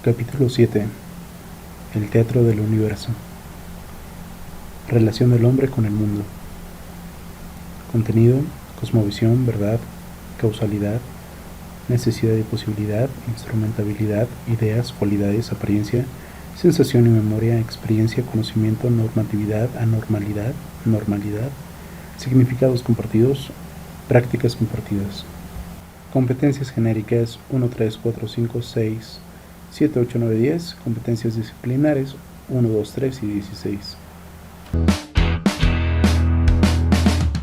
Capítulo 7. El teatro del universo. Relación del hombre con el mundo. Contenido: cosmovisión, verdad, causalidad, necesidad y posibilidad, instrumentabilidad, ideas, cualidades, apariencia, sensación y memoria, experiencia, conocimiento, normatividad, anormalidad, normalidad, significados compartidos, prácticas compartidas. Competencias genéricas 1, 3, 4, 5, 6, 7, 8, 9, 10. Competencias disciplinares 1, 2, 3 y 16.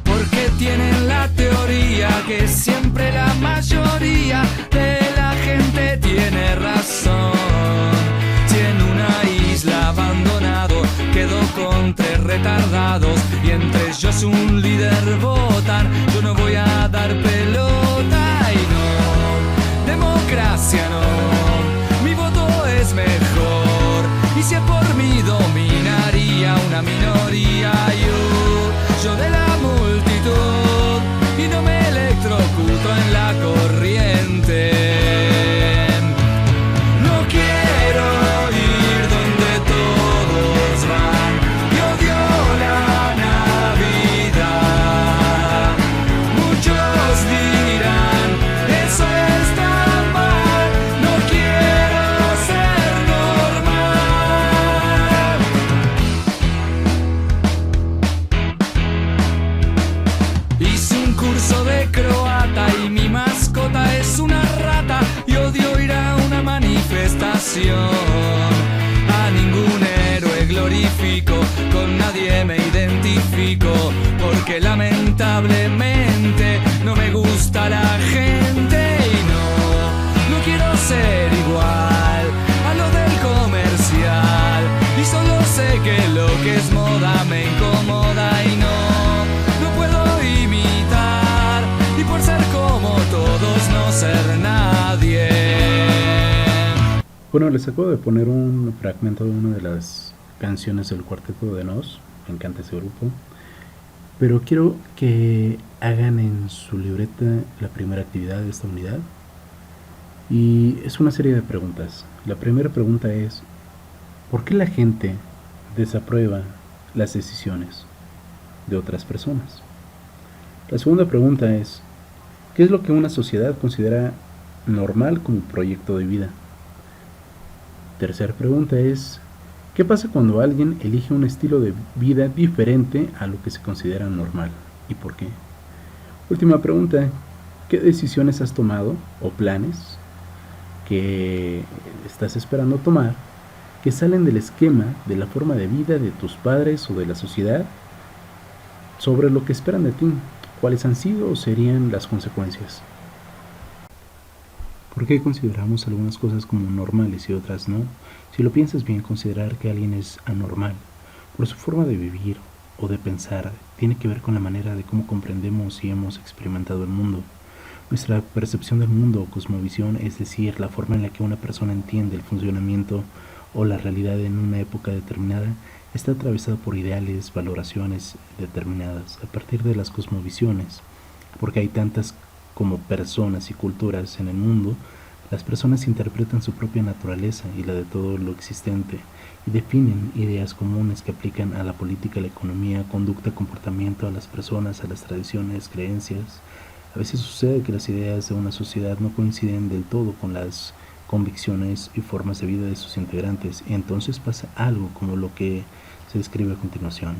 Porque tienen la teoría que siempre la mayoría de la gente tiene razón. Si en una isla abandonado quedó con 3 retardados y entre ellos un líder votan, yo no voy a dar pelota y no, democracia no, mi voto es mejor y si es por mí dominaría una minoría yo de la multitud y no me electrocuto en la corriente. No quiero ir donde todos van y odio la Navidad. Muchos dirán, eso está mal, no quiero ser normal. Hice un curso de croata y mi mascota es una rata y odio ir a una manifestación. A ningún héroe glorifico, con nadie me identifico, porque lamentablemente no me gusta la gente y no quiero ser igual a lo del comercial y solo sé que lo que es moda me incomoda y no puedo imitar y por ser como todos no ser nadie. Bueno, les acabo de poner un fragmento de una de las canciones del Cuarteto de Nos. Me encanta ese grupo. Pero quiero que hagan en su libreta la primera actividad de esta unidad. Y es una serie de preguntas. La primera pregunta es: ¿por qué la gente desaprueba las decisiones de otras personas? La segunda pregunta es: ¿qué es lo que una sociedad considera normal como proyecto de vida? Tercera pregunta es: ¿qué pasa cuando alguien elige un estilo de vida diferente a lo que se considera normal? ¿Y por qué? Última pregunta: ¿qué decisiones has tomado o planes que estás esperando tomar que salen del esquema de la forma de vida de tus padres o de la sociedad sobre lo que esperan de ti? ¿Cuáles han sido o serían las consecuencias? ¿Por qué consideramos algunas cosas como normales y otras no? Si lo piensas bien, considerar que alguien es anormal por su forma de vivir o de pensar tiene que ver con la manera de cómo comprendemos y hemos experimentado el mundo. Nuestra percepción del mundo o cosmovisión, es decir, la forma en la que una persona entiende el funcionamiento o la realidad en una época determinada, está atravesada por ideales, valoraciones determinadas a partir de las cosmovisiones. Porque hay tantas como personas y culturas en el mundo, las personas interpretan su propia naturaleza y la de todo lo existente y definen ideas comunes que aplican a la política, la economía, conducta, comportamiento, a las personas, a las tradiciones, creencias. A veces sucede que las ideas de una sociedad no coinciden del todo con las convicciones y formas de vida de sus integrantes, y entonces pasa algo como lo que se describe a continuación.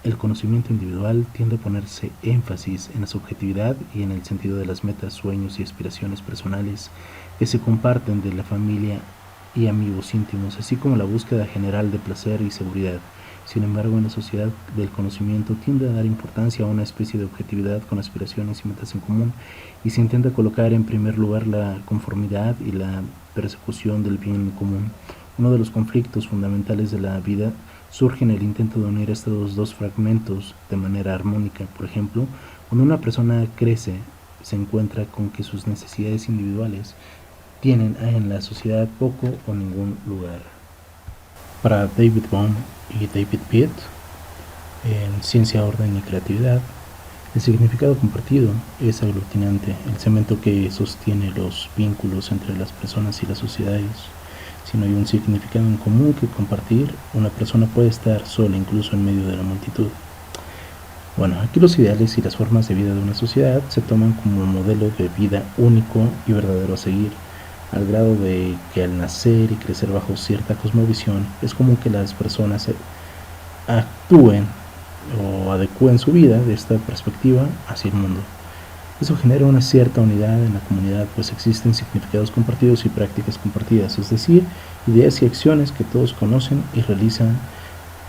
El conocimiento individual tiende a ponerse énfasis en la subjetividad y en el sentido de las metas, sueños y aspiraciones personales que se comparten de la familia y amigos íntimos, así como la búsqueda general de placer y seguridad. Sin embargo, en la sociedad del conocimiento tiende a dar importancia a una especie de objetividad con aspiraciones y metas en común, y se intenta colocar en primer lugar la conformidad y la persecución del bien común. Uno de los conflictos fundamentales de la vida surge en el intento de unir estos dos fragmentos de manera armónica. Por ejemplo, cuando una persona crece, se encuentra con que sus necesidades individuales tienen en la sociedad poco o ningún lugar. Para David Bohm y David Pitt, en Ciencia, Orden y Creatividad, el significado compartido es aglutinante, el cemento que sostiene los vínculos entre las personas y las sociedades. Si no hay un significado en común que compartir, una persona puede estar sola incluso en medio de la multitud. Bueno, aquí los ideales y las formas de vida de una sociedad se toman como modelo de vida único y verdadero a seguir, al grado de que al nacer y crecer bajo cierta cosmovisión es común que las personas actúen o adecúen su vida de esta perspectiva hacia el mundo. Eso genera una cierta unidad en la comunidad, pues existen significados compartidos y prácticas compartidas, es decir, ideas y acciones que todos conocen y realizan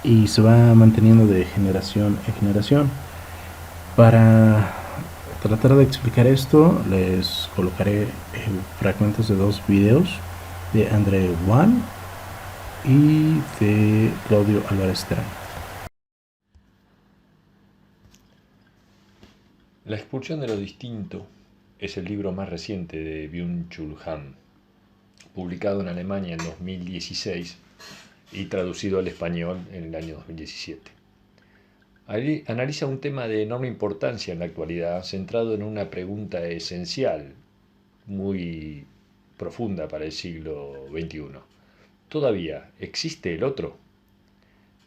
y se va manteniendo de generación en generación. Para tratar de explicar esto, les colocaré fragmentos de dos videos de André Wan y de Claudio Álvarez Terán. La expulsión de lo distinto es el libro más reciente de Byung-Chul Han, publicado en Alemania en 2016 y traducido al español en el año 2017. Analiza un tema de enorme importancia en la actualidad, centrado en una pregunta esencial, muy profunda para el siglo XXI. ¿Todavía existe el otro?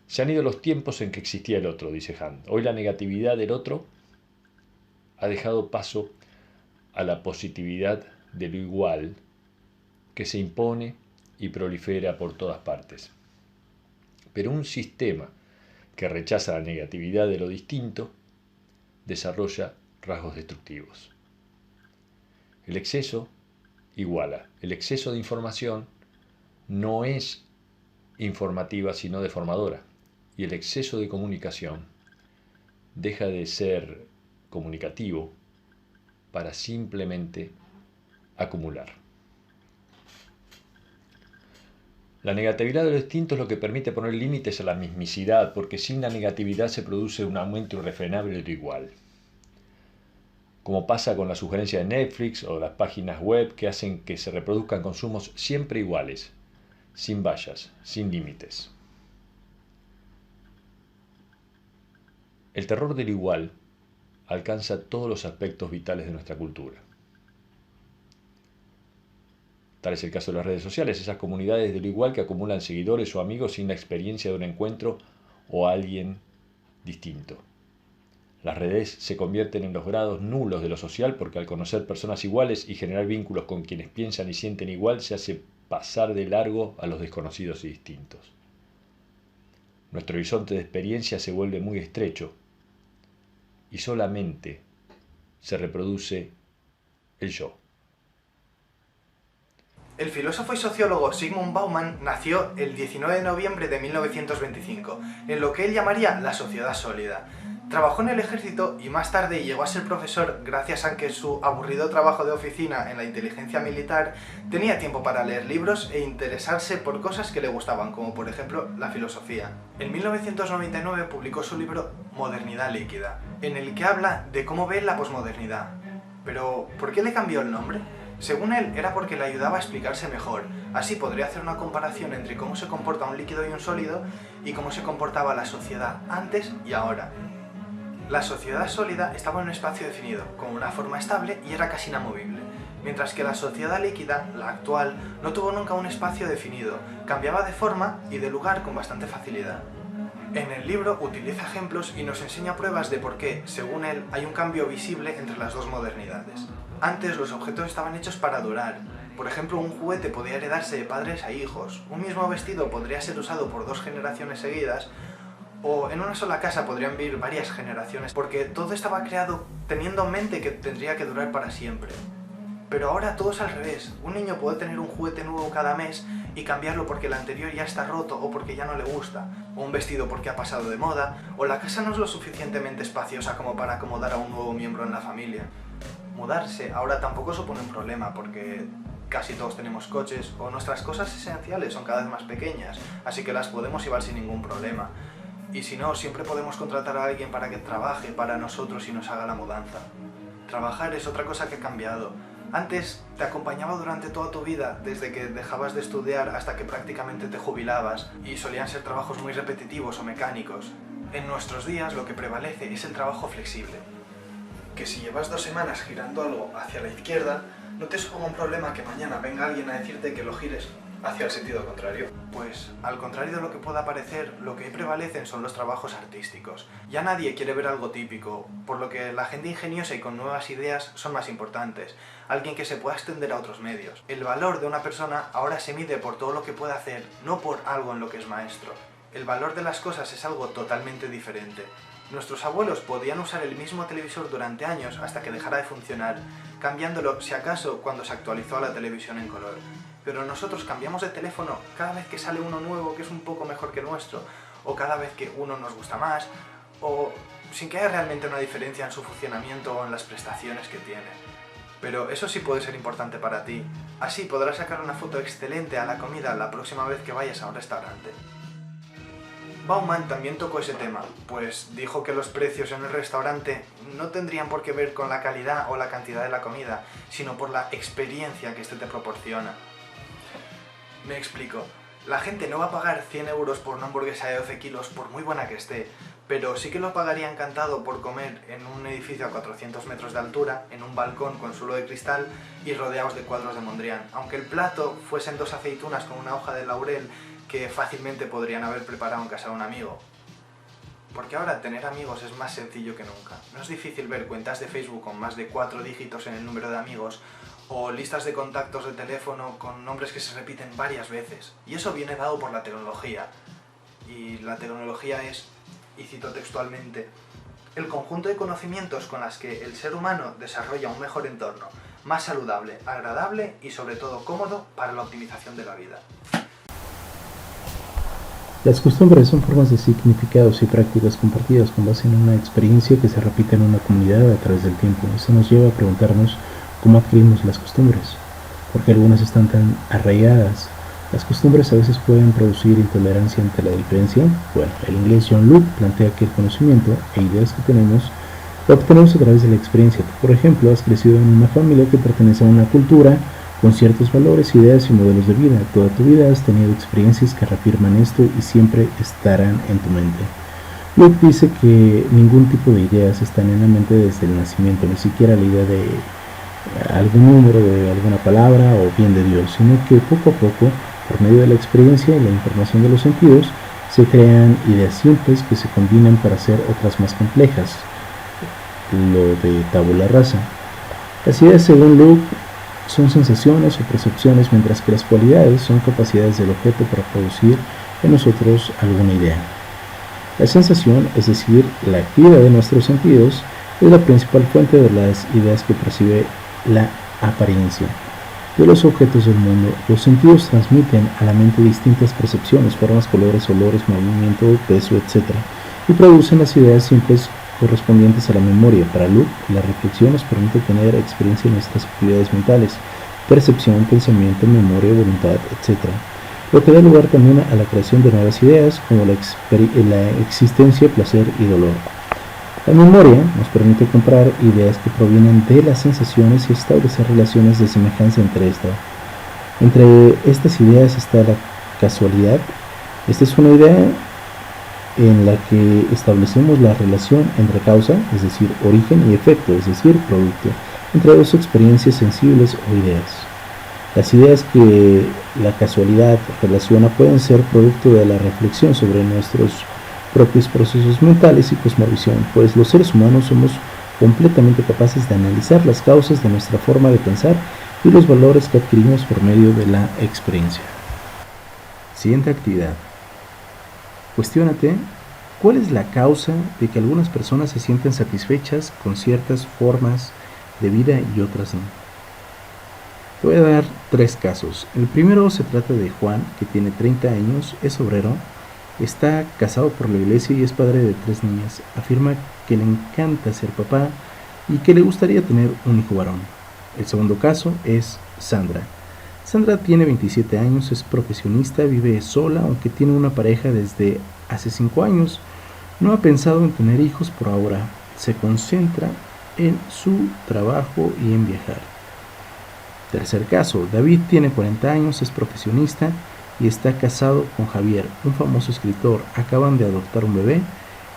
Se han ido los tiempos en que existía el otro, dice Han. Hoy la negatividad del otro ha dejado paso a la positividad de lo igual que se impone y prolifera por todas partes. Pero un sistema que rechaza la negatividad de lo distinto desarrolla rasgos destructivos. El exceso iguala. El exceso de información no es informativa sino deformadora. Y el exceso de comunicación deja de ser comunicativo para simplemente acumular. La negatividad de lo distinto es lo que permite poner límites a la mismicidad, porque sin la negatividad se produce un aumento irrefrenable de lo igual. Como pasa con la sugerencia de Netflix o las páginas web que hacen que se reproduzcan consumos siempre iguales, sin vallas, sin límites. El terror del igual alcanza todos los aspectos vitales de nuestra cultura. Tal es el caso de las redes sociales, esas comunidades de lo igual que acumulan seguidores o amigos sin la experiencia de un encuentro o alguien distinto. Las redes se convierten en los grados nulos de lo social porque al conocer personas iguales y generar vínculos con quienes piensan y sienten igual se hace pasar de largo a los desconocidos y distintos. Nuestro horizonte de experiencia se vuelve muy estrecho y solamente se reproduce el yo. El filósofo y sociólogo Zygmunt Bauman nació el 19 de noviembre de 1925, en lo que él llamaría la sociedad sólida. Trabajó en el ejército y más tarde llegó a ser profesor gracias a que su aburrido trabajo de oficina en la inteligencia militar tenía tiempo para leer libros e interesarse por cosas que le gustaban, como por ejemplo la filosofía. En 1999 publicó su libro Modernidad líquida, en el que habla de cómo ve la posmodernidad. Pero, ¿por qué le cambió el nombre? Según él, era porque le ayudaba a explicarse mejor. Así podría hacer una comparación entre cómo se comporta un líquido y un sólido y cómo se comportaba la sociedad antes y ahora. La sociedad sólida estaba en un espacio definido, con una forma estable y era casi inamovible, mientras que la sociedad líquida, la actual, no tuvo nunca un espacio definido, cambiaba de forma y de lugar con bastante facilidad. En el libro utiliza ejemplos y nos enseña pruebas de por qué, según él, hay un cambio visible entre las dos modernidades. Antes los objetos estaban hechos para durar. Por ejemplo, un juguete podía heredarse de padres a hijos, un mismo vestido podría ser usado por 2 generaciones seguidas, o en una sola casa podrían vivir varias generaciones, porque todo estaba creado teniendo en mente que tendría que durar para siempre. Pero ahora todo es al revés. Un niño puede tener un juguete nuevo cada mes y cambiarlo porque el anterior ya está roto o porque ya no le gusta, o un vestido porque ha pasado de moda, o la casa no es lo suficientemente espaciosa como para acomodar a un nuevo miembro en la familia. Mudarse ahora tampoco supone un problema porque casi todos tenemos coches o nuestras cosas esenciales son cada vez más pequeñas, así que las podemos llevar sin ningún problema. Y si no, siempre podemos contratar a alguien para que trabaje para nosotros y nos haga la mudanza. Trabajar es otra cosa que ha cambiado. Antes te acompañaba durante toda tu vida, desde que dejabas de estudiar hasta que prácticamente te jubilabas, y solían ser trabajos muy repetitivos o mecánicos. En nuestros días lo que prevalece es el trabajo flexible. Que si llevas 2 semanas girando algo hacia la izquierda, no te suponga un problema que mañana venga alguien a decirte que lo gires hacia el sentido contrario. Pues, al contrario de lo que pueda parecer, lo que prevalecen son los trabajos artísticos. Ya nadie quiere ver algo típico, por lo que la gente ingeniosa y con nuevas ideas son más importantes. Alguien que se pueda extender a otros medios. El valor de una persona ahora se mide por todo lo que puede hacer, no por algo en lo que es maestro. El valor de las cosas es algo totalmente diferente. Nuestros abuelos podían usar el mismo televisor durante años hasta que dejara de funcionar, cambiándolo si acaso cuando se actualizó a la televisión en color. Pero nosotros cambiamos de teléfono cada vez que sale uno nuevo que es un poco mejor que el nuestro, o cada vez que uno nos gusta más, o sin que haya realmente una diferencia en su funcionamiento o en las prestaciones que tiene. Pero eso sí puede ser importante para ti. Así podrás sacar una foto excelente a la comida la próxima vez que vayas a un restaurante. Bauman también tocó ese tema, pues dijo que los precios en el restaurante no tendrían por qué ver con la calidad o la cantidad de la comida, sino por la experiencia que éste te proporciona. Me explico. La gente no va a pagar 100 euros por una hamburguesa de 12 kilos por muy buena que esté, pero sí que lo pagaría encantado por comer en un edificio a 400 metros de altura, en un balcón con suelo de cristal y rodeados de cuadros de Mondrian, aunque el plato fuesen 2 aceitunas con una hoja de laurel que fácilmente podrían haber preparado en casa de un amigo. Porque ahora tener amigos es más sencillo que nunca. No es difícil ver cuentas de Facebook con más de 4 dígitos en el número de amigos o listas de contactos de teléfono con nombres que se repiten varias veces. Y eso viene dado por la tecnología. Y la tecnología es, y cito textualmente, el conjunto de conocimientos con las que el ser humano desarrolla un mejor entorno, más saludable, agradable y sobre todo cómodo para la optimización de la vida. Las costumbres son formas de significados y prácticas compartidas con base en una experiencia que se repite en una comunidad a través del tiempo. Esto nos lleva a preguntarnos cómo adquirimos las costumbres, porque algunas están tan arraigadas. Las costumbres a veces pueden producir intolerancia ante la diferencia. Bueno, el inglés John Locke plantea que el conocimiento e ideas que tenemos lo obtenemos a través de la experiencia. Tú, por ejemplo, has crecido en una familia que pertenece a una cultura con ciertos valores, ideas y modelos de vida. Toda tu vida has tenido experiencias que reafirman esto y siempre estarán en tu mente. Locke dice que ningún tipo de ideas están en la mente desde el nacimiento, ni siquiera la idea de algún número, de alguna palabra o bien de Dios, sino que poco a poco, por medio de la experiencia y la información de los sentidos, se crean ideas simples que se combinan para hacer otras más complejas, lo de tabula rasa. Las ideas, según Locke, son sensaciones o percepciones, mientras que las cualidades son capacidades del objeto para producir en nosotros alguna idea. La sensación, es decir, la actividad de nuestros sentidos, es la principal fuente de las ideas que percibe la apariencia de los objetos del mundo. Los sentidos transmiten a la mente distintas percepciones, formas, colores, olores, movimiento, peso, etc. y producen las ideas simples correspondientes a la memoria. Para Locke, la reflexión nos permite tener experiencia en nuestras actividades mentales, percepción, pensamiento, memoria, voluntad, etc. Lo que da lugar también a la creación de nuevas ideas, como la existencia, placer y dolor. La memoria nos permite comprar ideas que provienen de las sensaciones y establecer relaciones de semejanza entre estas. Entre estas ideas está la casualidad. Esta es una idea en la que establecemos la relación entre causa, es decir, origen, y efecto, es decir, producto, entre dos experiencias sensibles o ideas. Las ideas que la casualidad relaciona pueden ser producto de la reflexión sobre nuestros propios procesos mentales y cosmovisión, pues los seres humanos somos completamente capaces de analizar las causas de nuestra forma de pensar y los valores que adquirimos por medio de la experiencia. Siguiente actividad. Cuestiónate, ¿cuál es la causa de que algunas personas se sienten satisfechas con ciertas formas de vida y otras no? Te voy a dar 3 casos. El primero se trata de Juan, que tiene 30 años, es obrero, está casado por la iglesia y es padre de 3 niñas. Afirma que le encanta ser papá y que le gustaría tener un hijo varón. El segundo caso es Sandra. Sandra tiene 27 años, es profesionista, vive sola, aunque tiene una pareja desde hace 5 años. No ha pensado en tener hijos por ahora. Se concentra en su trabajo y en viajar. Tercer caso, David tiene 40 años, es profesionista y está casado con Javier, un famoso escritor. Acaban de adoptar un bebé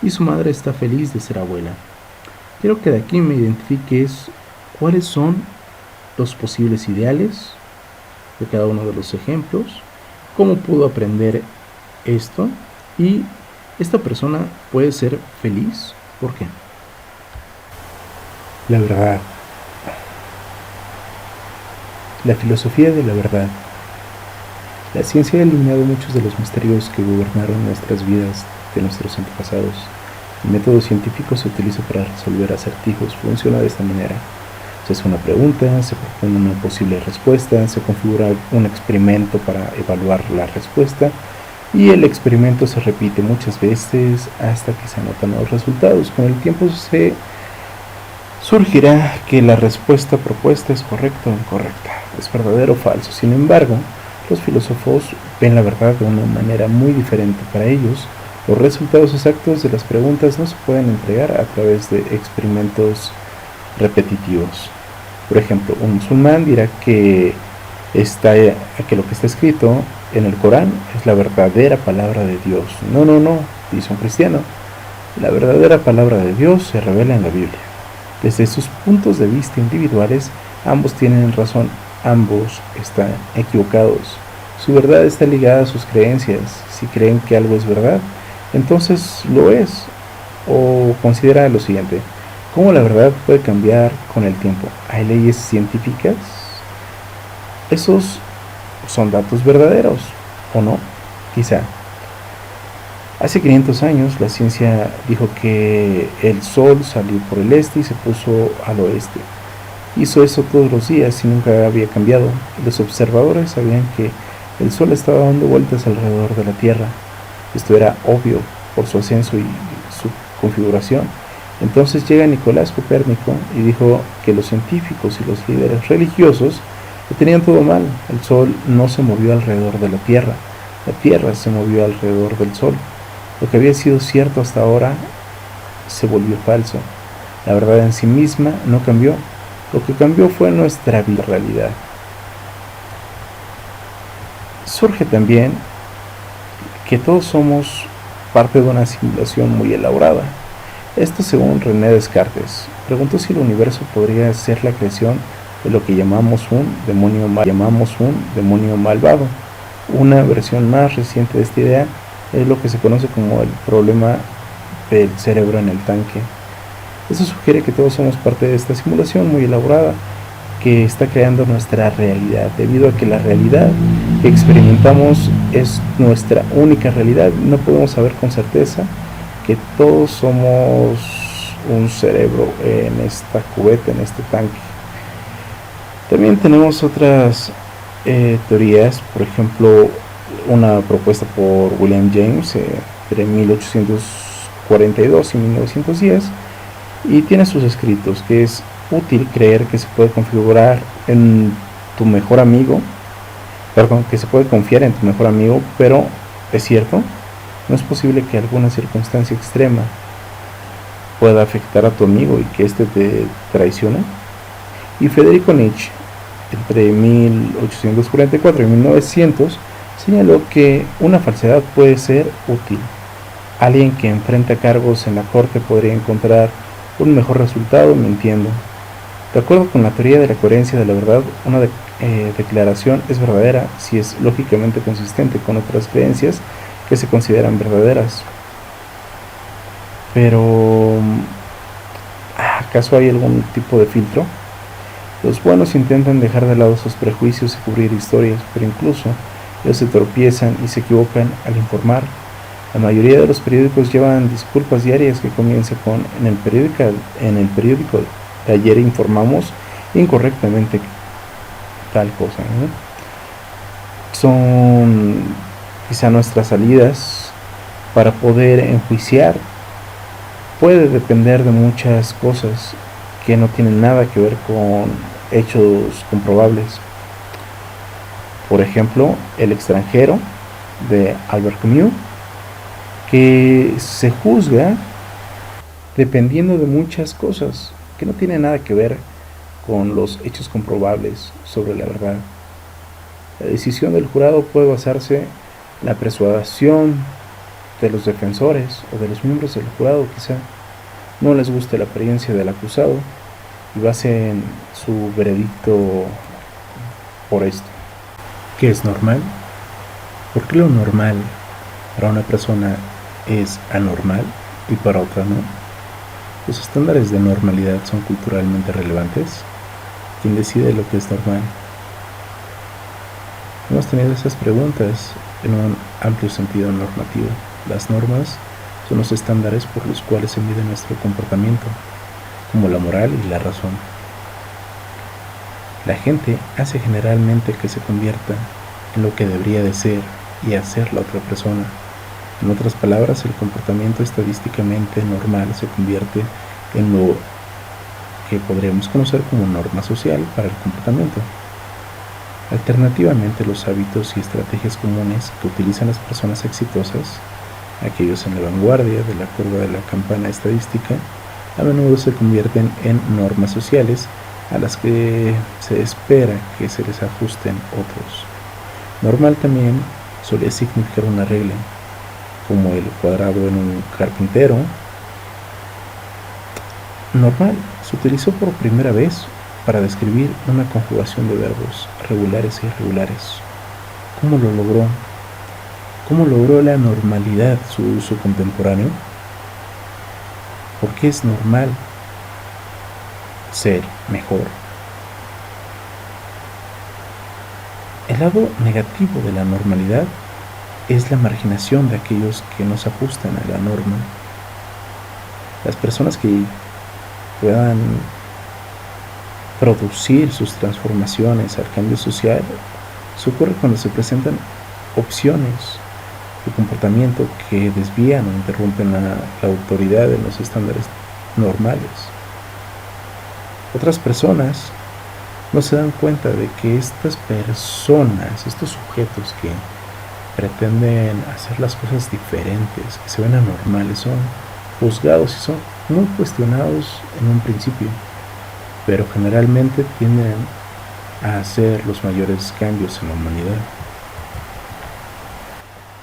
y su madre está feliz de ser abuela. Quiero que de aquí me identifiques cuáles son los posibles ideales de cada uno de los ejemplos cómo pudo aprender esto y esta persona puede ser feliz. ¿Por qué? La verdad. La filosofía de la verdad. La ciencia ha eliminado muchos de los misterios que gobernaron nuestras vidas de nuestros antepasados. El método científico se utiliza para resolver acertijos. Funciona de esta manera. Se hace una pregunta, se propone una posible respuesta, se configura un experimento para evaluar la respuesta y el experimento se repite muchas veces hasta que se anotan los resultados. Con el tiempo se surgirá que la respuesta propuesta es correcta o incorrecta, es verdadero o falso. Sin embargo, los filósofos ven la verdad de una manera muy diferente. Para ellos, los resultados exactos de las preguntas no se pueden entregar a través de experimentos repetitivos. Por ejemplo, un musulmán dirá que lo que está escrito en el Corán es la verdadera palabra de Dios. No, dice un cristiano. La verdadera palabra de Dios se revela en la Biblia. Desde sus puntos de vista individuales, ambos tienen razón, ambos están equivocados. Su verdad está ligada a sus creencias. Si creen que algo es verdad, entonces lo es. O considera lo siguiente: ¿cómo la verdad puede cambiar con el tiempo? ¿Hay leyes científicas? ¿Esos son datos verdaderos o no? Quizá. Hace 500 años la ciencia dijo que el sol salió por el este y se puso al oeste. Hizo eso todos los días y nunca había cambiado. Los observadores sabían que el sol estaba dando vueltas alrededor de la Tierra. Esto era obvio por su ascenso y su configuración. Entonces llega Nicolás Copérnico y dijo que los científicos y los líderes religiosos lo tenían todo mal. El sol no se movió alrededor de la Tierra se movió alrededor del sol. Lo que había sido cierto hasta ahora se volvió falso. La verdad en sí misma no cambió. Lo que cambió fue nuestra realidad. Surge también que todos somos parte de una simulación muy elaborada. Esto según René Descartes. Preguntó si el universo podría ser la creación de lo que llamamos un demonio malvado. Una versión más reciente de esta idea es lo que se conoce como el problema del cerebro en el tanque. Esto sugiere que todos somos parte de esta simulación muy elaborada que está creando nuestra realidad, debido a que la realidad que experimentamos es nuestra única realidad. No podemos saber con certeza que todos somos un cerebro en esta cubeta, en este tanque. También tenemos otras teorías, por ejemplo, una propuesta por William James entre 1842 y 1910, y tiene sus escritos que es útil creer que se puede configurar en tu mejor amigo, que se puede confiar en tu mejor amigo, pero es cierto, no es posible que alguna circunstancia extrema pueda afectar a tu amigo y que éste te traicione. Y Federico Nietzsche, entre 1844 y 1900, señaló que una falsedad puede ser útil. Alguien que enfrenta cargos en la corte podría encontrar un mejor resultado mintiendo. De acuerdo con la teoría de la coherencia de la verdad, una declaración es verdadera si es lógicamente consistente con otras creencias que se consideran verdaderas. Pero, ¿acaso hay algún tipo de filtro? Los buenos intentan dejar de lado sus prejuicios y cubrir historias, pero incluso ellos se tropiezan y se equivocan al informar. La mayoría de los periódicos llevan disculpas diarias que comienzan con en el periódico de ayer informamos incorrectamente tal cosa, ¿no? Son quizá nuestras salidas para poder enjuiciar. Puede depender de muchas cosas que no tienen nada que ver con hechos comprobables. Por ejemplo, El extranjero de Albert Camus, que se juzga dependiendo de muchas cosas que no tienen nada que ver con los hechos comprobables sobre la verdad. La decisión del jurado puede basarse en la persuasión de los defensores o de los miembros del jurado. Quizá no les guste la apariencia del acusado y basen su veredicto por esto. ¿Qué es normal? ¿Por qué lo normal para una persona es anormal y para otra no? ¿Los estándares de normalidad son culturalmente relevantes? ¿Quién decide lo que es normal? Hemos tenido esas preguntas en un amplio sentido normativo. Las normas son los estándares por los cuales se mide nuestro comportamiento, como la moral y la razón. La gente hace generalmente que se convierta en lo que debería de ser y hacer la otra persona. En otras palabras, el comportamiento estadísticamente normal se convierte en lo que podríamos conocer como norma social para el comportamiento. Alternativamente, los hábitos y estrategias comunes que utilizan las personas exitosas, aquellos en la vanguardia de la curva de la campana estadística, a menudo se convierten en normas sociales a las que se espera que se les ajusten otros. Normal también solía significar una regla, como el cuadrado en un carpintero. Normal se utilizó por primera vez para describir una conjugación de verbos regulares e irregulares. ¿Cómo lo logró? ¿Cómo logró la normalidad su uso contemporáneo? ¿Por qué es normal ser mejor? El lado negativo de la normalidad es la marginación de aquellos que no se ajustan a la norma. Las personas que puedan producir sus transformaciones al cambio social, eso ocurre cuando se presentan opciones de comportamiento que desvían o interrumpen la autoridad en los estándares normales. Otras personas no se dan cuenta de que estas personas, estos sujetos que pretenden hacer las cosas diferentes, que se ven anormales, son juzgados y son muy cuestionados en un principio, pero generalmente tienden a hacer los mayores cambios en la humanidad.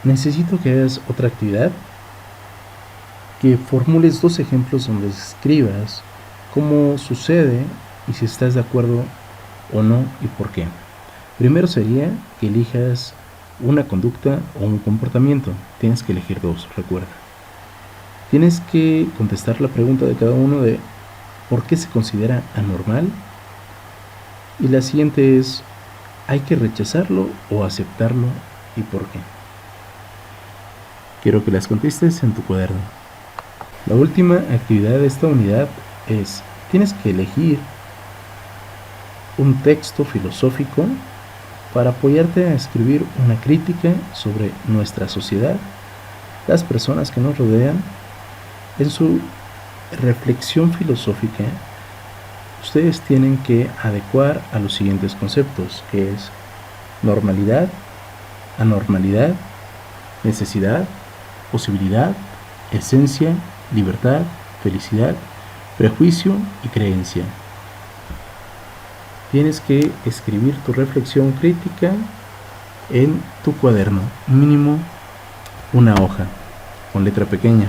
Necesito que hagas otra actividad, que formules 2 ejemplos donde escribas cómo sucede y si estás de acuerdo o no y por qué. Primero sería que elijas una conducta o un comportamiento. Tienes que elegir 2, recuerda. Tienes que contestar la pregunta de cada uno de ¿por qué se considera anormal? Y la siguiente es ¿hay que rechazarlo o aceptarlo y por qué? Quiero que las contestes en tu cuaderno. La última actividad de esta unidad es tienes que elegir un texto filosófico para apoyarte a escribir una crítica sobre nuestra sociedad, las personas que nos rodean. En su reflexión filosófica, ustedes tienen que adecuar a los siguientes conceptos, que es normalidad, anormalidad, necesidad, posibilidad, esencia, libertad, felicidad, prejuicio y creencia. Tienes que escribir tu reflexión crítica en tu cuaderno, mínimo una hoja, con letra pequeña.